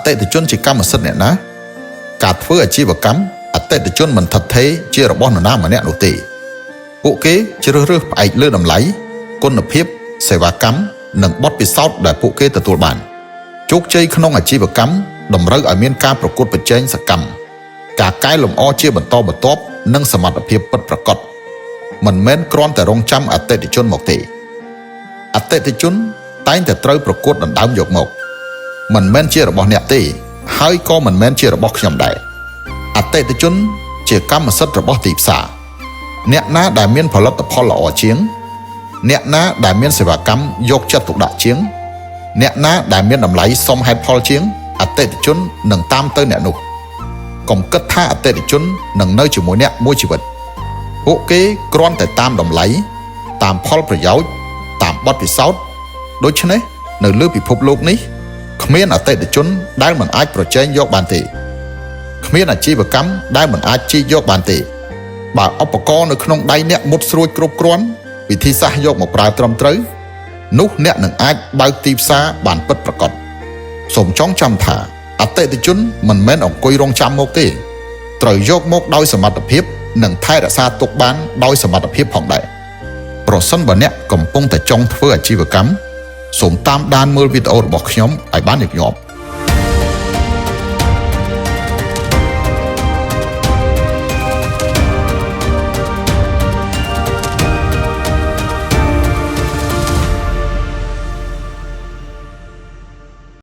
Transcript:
តិថិជនជាកម្មសិទ្ធិអ្នកណាការធ្វើអាជីវកម្មអតិថិជនមិនថិតថេរជារបស់នរណាម្នាក់នោះទេពួកគេជ្រើសរើសផ្អែកលើតម្លៃគុណភាពសេវាកម្មនិងបទពិសោធន៍ដែលពួកគេទទួលបានជោគជ័យក្នុងអាជីវកម្មតម្រូវឲ្យមានការប្រកួតប្រជែងសកម្មការកែលម្អជាបន្តបន្ទាប់និងសមត្ថភាពពិតប្រាកដមិនមែនគ្រាន់តែរងចាំអតិថិជនមកទេអតិថិជនតែងតែត្រូវប្រកួតដណ្ដើមយកមកមិនមែនជារបស់អ្នកទេហើយក៏មិនមែនជារបស់ខ្ញុំដែរអតិថិជនជាកម្មសិទ្ធិរបស់ទីផ្សារអ្នកណាដែលមានផលិតផលល្អជាងអ្នកណាដែលមានសេវាកម្មយកចិត្តទុកដាក់ជាងអ្នកណាដែលមានតម្លៃសមហេតុផលជាងអតិថិជននឹងតាមទៅអ្នកនោះកុំគិតថាអតិថិជននឹងនៅជាមួយអ្នកមួយជីវិតពួកគេគ្រាន់តែតាមតម្លៃតាមផលប្រយោជន៍តាមបទពិសោធន៍ដូច្នេះនៅលើពិភពលោកនេះគ្មានអតិថិជនដែលមិនអាចប្រជែងយកបានទេគ្មានអាជីវកម្មដែលមិនអាចជិះយកបានទេបើឧបករណ៍នៅក្នុងដៃអ្នកមុតស្រួចគ្រប់គ្រាន់វិធីសាស្ត្រយកមកប្រើត្រឹមត្រូវនោះអ្នកនឹងអាចបើកទីផ្សារបានពិតប្រាកដសូមចងចាំថាអតិថិជនមិនមែនអង្គុយរងចាំមកទេត្រូវយកមកដោយសមត្ថភាពនិងថែរក្សាទុកបានដោយសមត្ថភាពផងដែរប្រសិនបើអ្នកកំពុងតែចង់ធ្វើអាជីវកម្មសូមតាមដានមើលវីដេអូរបស់ខ្ញុំឲ្យបានញឹកញាប់